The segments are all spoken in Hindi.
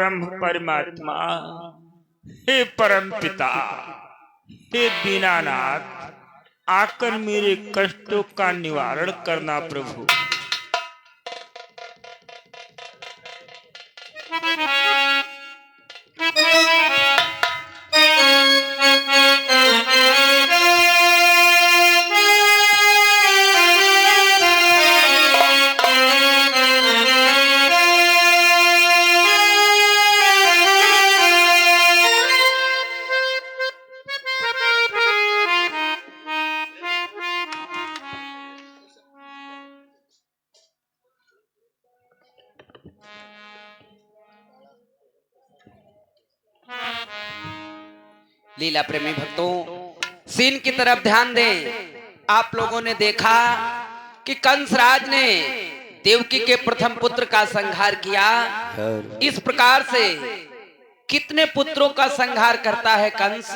ब्रह्म परमात्मा, हे परम पिता, हे दीनानाथ, आकर मेरे कष्टों का निवारण करना प्रभु। लीला प्रेमी भक्तों, सीन की तरफ ध्यान दें। आप लोगों ने देखा कि कंसराज ने देवकी के प्रथम पुत्र का संहार किया। इस प्रकार से कितने पुत्रों का संहार करता है कंस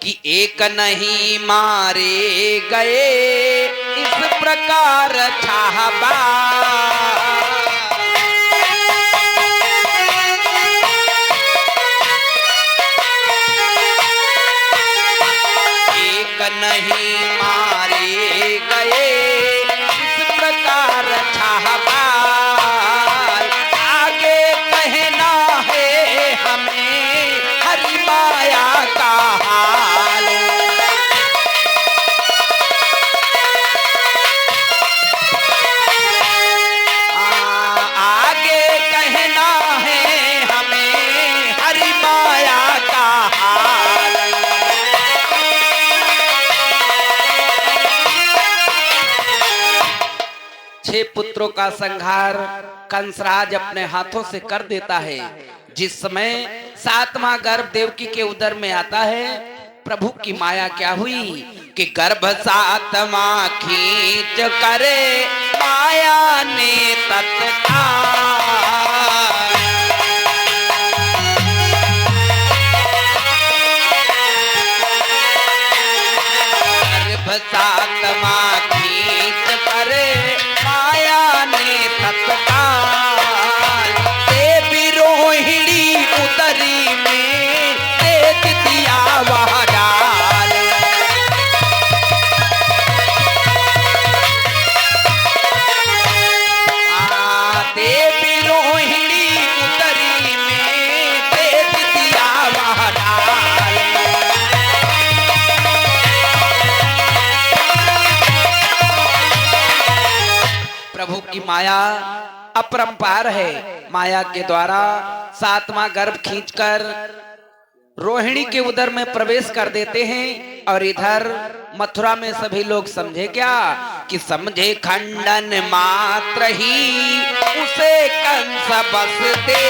कि एक नहीं मारे गए, इस प्रकार चाहबा। नहीं मारे गए, इस प्रकार छाहबाल। आगे कहना है हमें हरि माया का हाल। आगे कहना है हमें हरि माया का हाल। 6 पुत्रों का संहार कंसराज अपने हाथों से कर देता है। जिस समय 7वां गर्भ देवकी के उदर में आता है, प्रभु की माया क्या हुई कि गर्भ 7वां खींच करे माया ने तत्काल। गर्भ 7वां खींच करे माया ने तत्काल। देवी रोहिणी उदरी में तेज दिया वह डाल। देवी रोहिणी उदरी में तेज दिया वह डाल। प्रभु की माया अपरंपार है। माया के द्वारा 7वां गर्भ खींचकर रोहिणी के उदर में प्रवेश कर देते हैं। और इधर मथुरा में सभी लोग समझे क्या कि समझे खंडन मात्र ही उसे कंस बसते।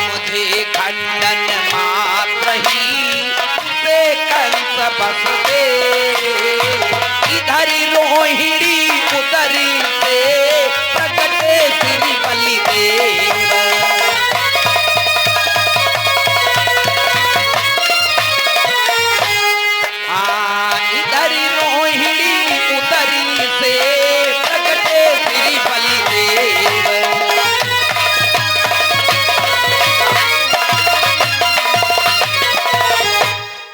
समझे खंडन मात्र ही उसे कंस बसते। इधर रोहिणी उदरी से प्रगटे श्री बलिदेव। इधर रोहिणी उदरी से प्रगटे श्री बलिदेव।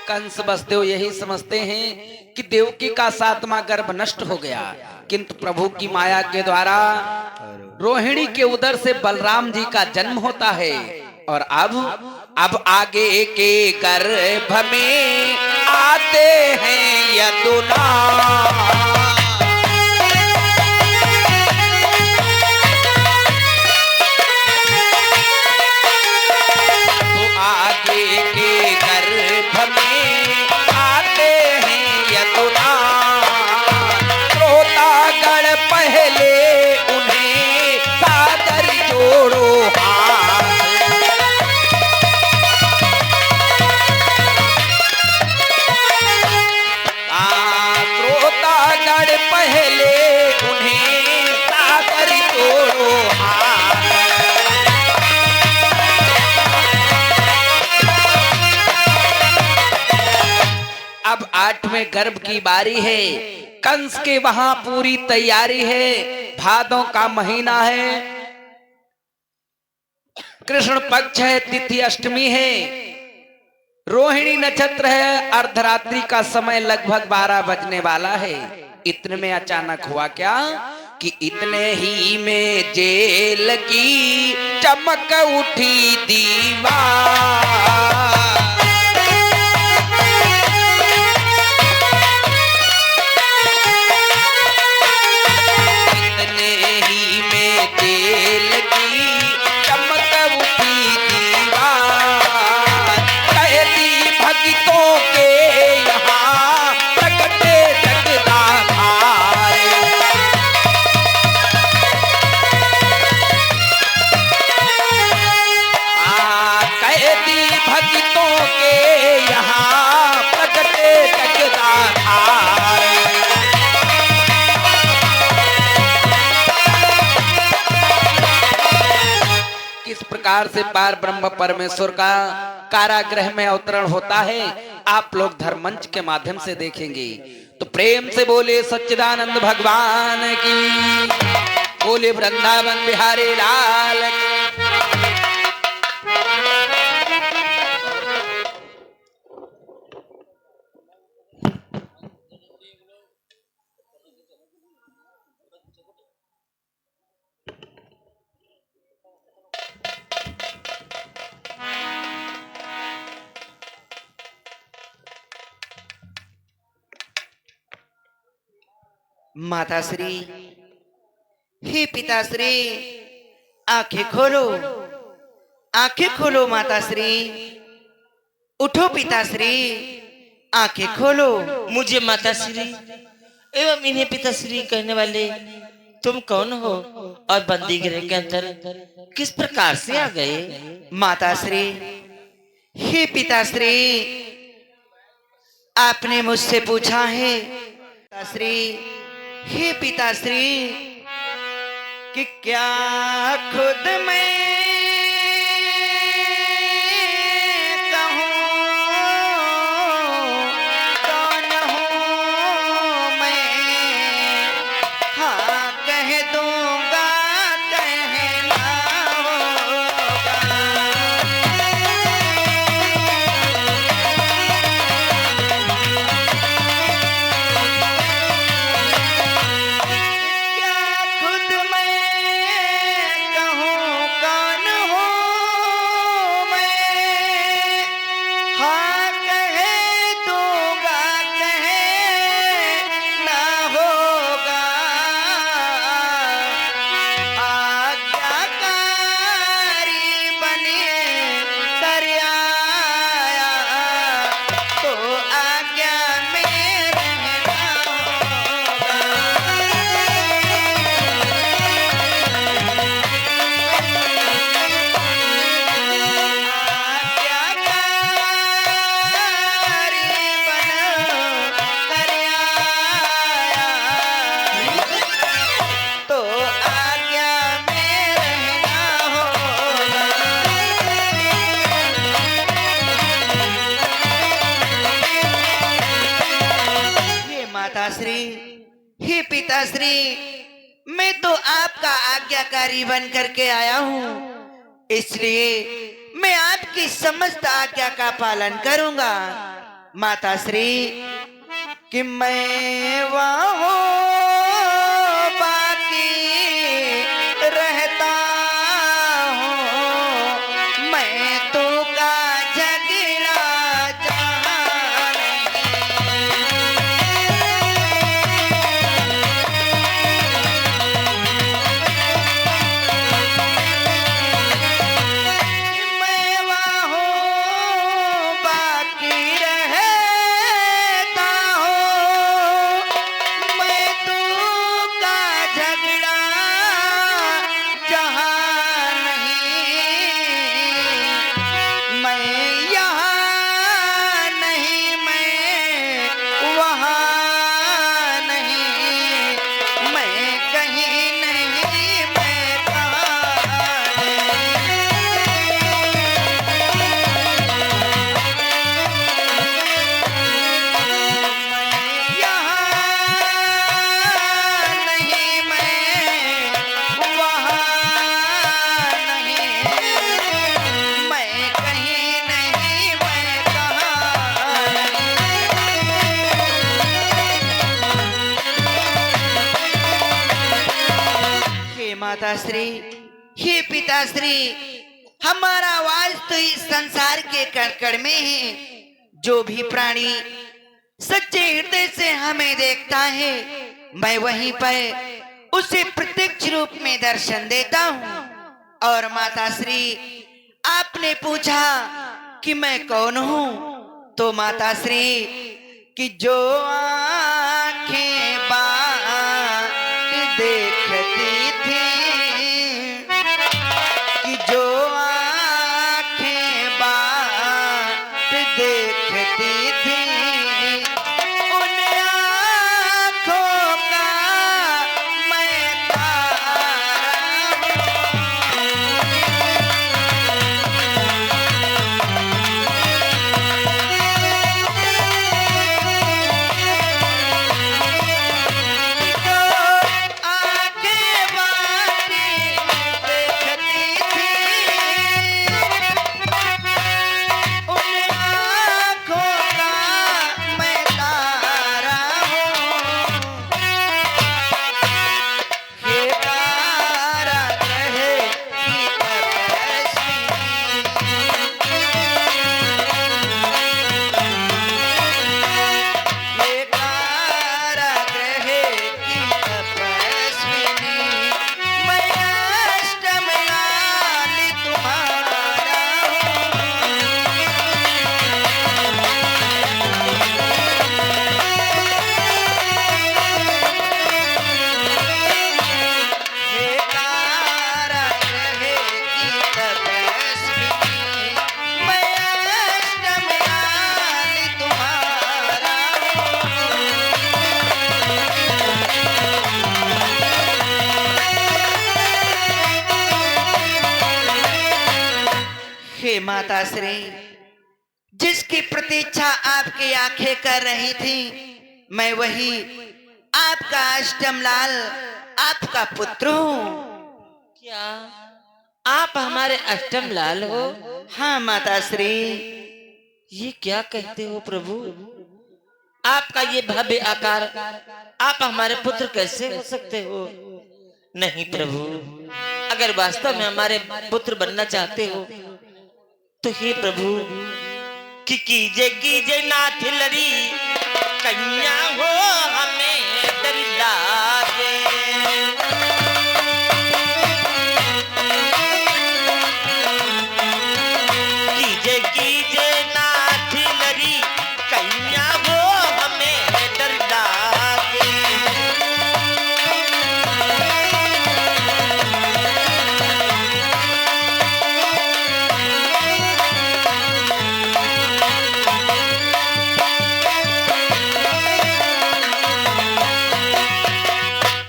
कंस बसदेव यही समझते हैं कि देवकी का 7वां गर्भ नष्ट हो गया, किंतु प्रभु की माया के द्वारा रोहिणी के उदर से बलराम जी का जन्म होता है। और अब आगे के गर्भ में आते हैं यदुना। तो आगे के गर्भ में आते हैं यदुना। श्रोतागण पहले उन्हें सादर जोड़ो हाथ। श्रोतागण 8वें गर्भ की बारी है। कंस के वहां पूरी तैयारी है। भादों का महीना है, कृष्ण पक्ष है, तिथि अष्टमी है, रोहिणी नक्षत्र है, अर्धरात्रि का समय लगभग 12 बजने वाला है। इतने में अचानक हुआ क्या कि इतने ही में जेल की चमक उठी दीवार। प्रकार से पार ब्रह्म परमेश्वर का कारागृह में अवतरण होता है, आप लोग धर्ममंच के माध्यम से देखेंगे। तो प्रेम से बोले सच्चिदानंद भगवान की, बोले वृंदावन बिहारी लाल की। माताश्री, हे पिताश्री, आंखें खोलो, आंखें खोलो माताश्री, उठो पिताश्री, आंखें खोलो। मुझे माताश्री एवं इन्हें पिताश्री कहने वाले तुम कौन हो और बंदी गृह के अंदर किस प्रकार से आ गए? माताश्री, हे पिताश्री, आपने मुझसे पूछा है पिताश्री, हे पिताश्री, कि क्या खुद मैं कहूँ कौन हूँ मैं? हाँ कह दूंगा, कहना होगा। माताश्री, हे पिताश्री, मैं तो आपका आज्ञाकारी बन करके आया हूँ, इसलिए मैं आपकी समस्त आज्ञा का पालन करूंगा। माताश्री, कि मैं वहाँ बाकी रहता हूँ, मैं तो का झगड़ा जहाँ मैं वहाँ बाकी रहता हूँ, मैं तो माता श्री, हे पिताश्री, हमारा वास तो इस संसार के कण में है। जो भी प्राणी सच्चे हृदय से हमें देखता है, मैं वहीं पर उसे प्रत्यक्ष रूप में दर्शन देता हूँ। और माता श्री, आपने पूछा कि मैं कौन हूँ, तो माता श्री कि जो आंखें बात देखती थी, कि जो आंखें बात देखती थी, उन आंखों का मैं तारा माता श्री, जिसकी प्रतीक्षा आपकी आंखें कर रही थी, मैं वही आपका अष्टम लाल, आपका पुत्र हूँ। क्या आप हमारे अष्टम लाल हो? हाँ माता श्री। ये क्या कहते हो प्रभु? आपका ये भव्य आकार, आप हमारे पुत्र कैसे हो सकते हो? नहीं प्रभु, अगर वास्तव में हमारे पुत्र बनना चाहते हो तो हे प्रभु कि कीजे नाथ लड़ी कन्या हो हमें डर लागे। कीजे नाथ लड़ी कन्या हो हमें डर लागे।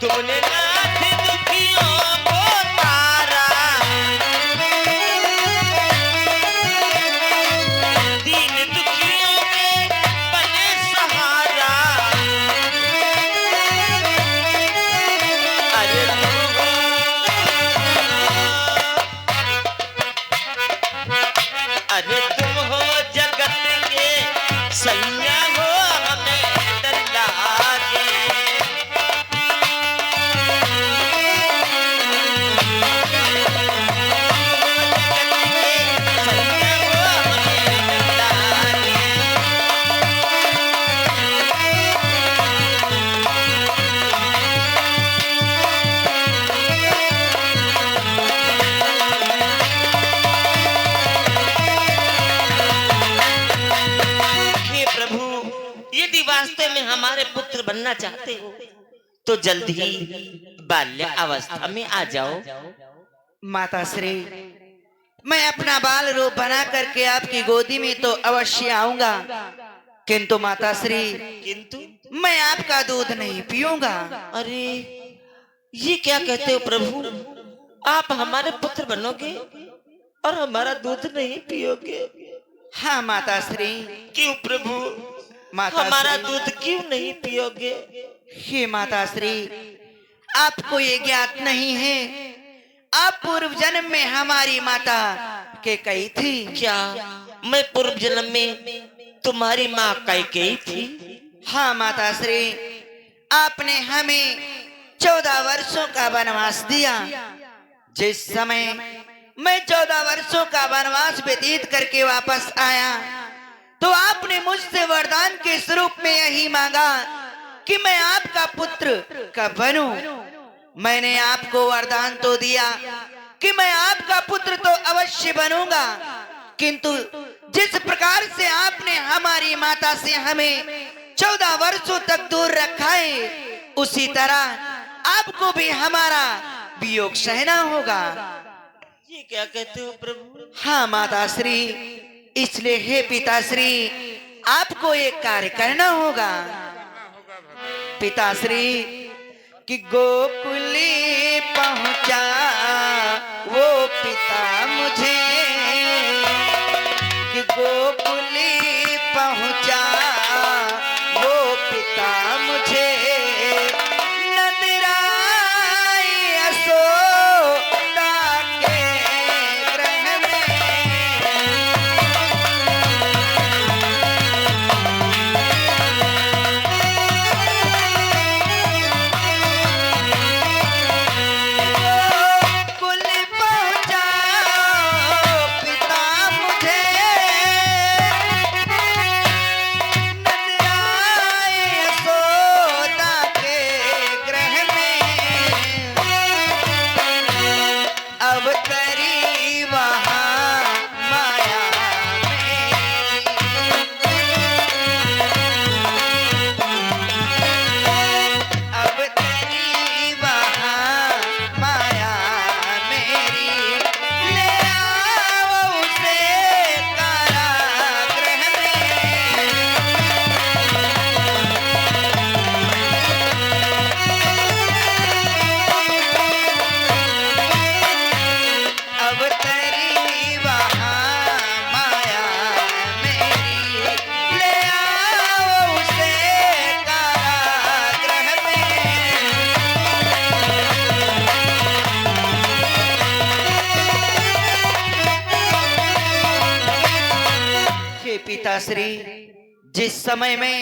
तुमने नाथ दुखियों को तारा, दीन दुखियों के बने सहारा। अरे तुम हो जगत के सैया हो हमें डर लागे। हे प्रभु, यदि वास्तव में हमारे पुत्र बनना चाहते हो तो जल्द ही बाल्य अवस्था में आ जाओ। माता श्री, मैं अपना बाल रूप बना करके आपकी गोदी में तो अवश्य आऊंगा, किंतु माता श्री, किंतु मैं आपका दूध नहीं पीऊंगा। अरे ये क्या कहते हो प्रभु? आप हमारे पुत्र बनोगे और हमारा दूध नहीं पियोगे? हाँ माता श्री। क्यों प्रभु? माता हमारा श्री, दूध क्यों नहीं पियोगे? हे माता श्री, आपको ये ज्ञात नहीं है, आप पूर्व जन्म में हमारी माता के कई थी। क्या मैं पूर्व जन्म में तुम्हारी माँ कैकेयी थी? हाँ माता श्री, आपने हमें 14 वर्षों का वनवास दिया जिस समय मैं 14 वर्षों का वनवास व्यतीत करके वापस आया तो आपने मुझसे वरदान के स्वरूप में यही मांगा कि मैं आपका पुत्र कब बनूं। मैंने आपको वरदान तो दिया कि मैं आपका पुत्र तो अवश्य बनूंगा, किंतु जिस प्रकार से आपने हमारी माता से हमें 14 वर्षों तक दूर रखा है, उसी तरह आपको भी हमारा वियोग सहना होगा। ये क्या कहते हो प्रभु? हाँ माताश्री, इसलिए हे पिताश्री, आपको एक कार्य करना होगा। पिताश्री कि गोकुली पहुंचा वो पिता मुझे, कि गोकुली पहुंचा वो पिता मुझे, नंदराय यशोदा के ग्रह में। गोकुल पहुंचा पिता मुझे, नंदराय यशोदा के ग्रह में। अब करी वहाँ माया मेरी, अब करी वहाँ माया मेरी, ले आओ उसे कारागृह में। अब तेरी वहाँ माया मेरी, ले आओ उसे कारागृह में। हे पिताश्री, जिस समय मैं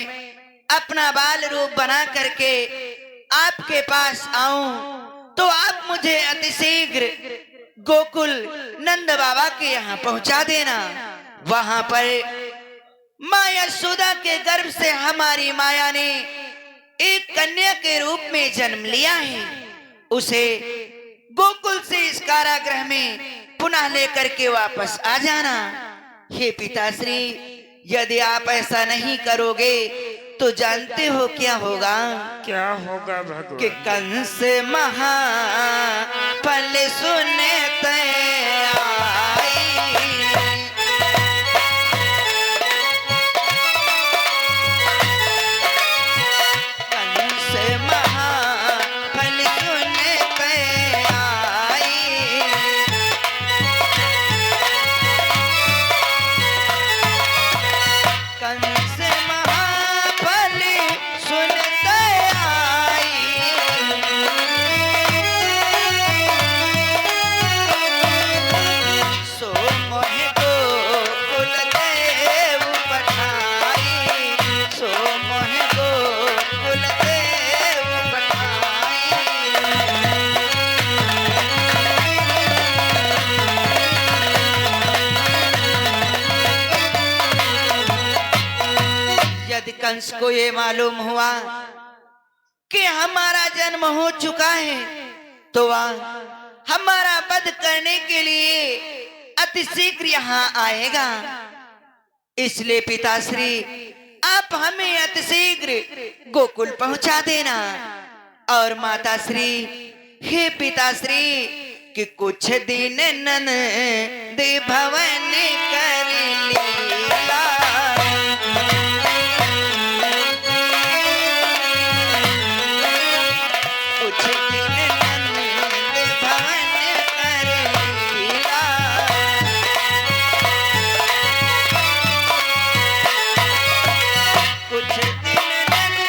अपना बाल रूप बना करके आपके पास आऊं तो आप मुझे अतिशीघ्र गोकुल नंद बाबा के यहाँ पहुंचा देना। वहां पर माँ यशोदा के गर्भ से हमारी माया ने एक कन्या के रूप में जन्म लिया है, उसे गोकुल से इस कारागृह में पुनः लेकर के वापस आ जाना। हे पिताश्री, यदि आप ऐसा नहीं करोगे तो जानते हो क्या होगा? क्या होगा कि भगवान? कंस महाफल सुनते आई, कंस महाफल सुनते आई, कंस महाफल सुनते आई। सो मोहि गोकुल देव पठाई, सो मोहि गोकुल देव पठाई। यदि कंस को ये मालूम हुआ कि हमारा जन्म हो चुका है तो वह हमारा वध करने के लिए अतिशीघ्र यहाँ आएगा। इसलिए पिताश्री, आप हमें अतिशीघ्र गोकुल पहुंचा देना। और माताश्री, हे पिताश्री, कि कुछ दिन नंद भवन कर लीला, कुछ दिन नंद भवन कर लीला, कुछ दिन नंद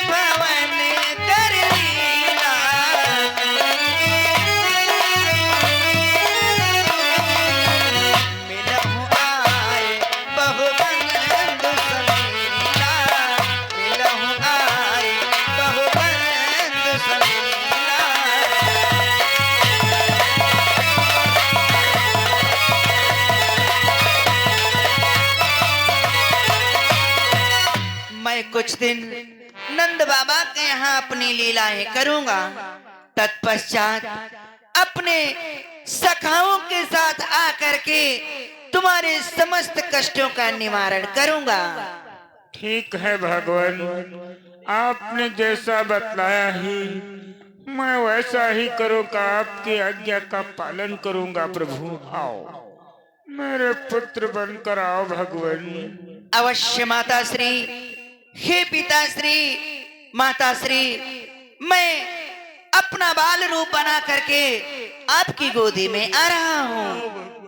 भवन कर लीला। मिलहु आए कुछ दिन नंद बाबा के यहाँ अपनी लीलाएं करूंगा। तत्पश्चात अपने सखाओं के साथ आकर के तुम्हारे समस्त कष्टों का निवारण करूंगा। ठीक है भगवान, आपने जैसा बतलाया ही मैं वैसा ही करूँगा। आपकी आज्ञा का पालन करूंगा प्रभु। आओ मेरे पुत्र बनकर आओ भगवान। अवश्य माताश्री। हे पिताश्री, माताश्री, मैं अपना बाल रूप बना करके आपकी गोदी में आ रहा हूँ।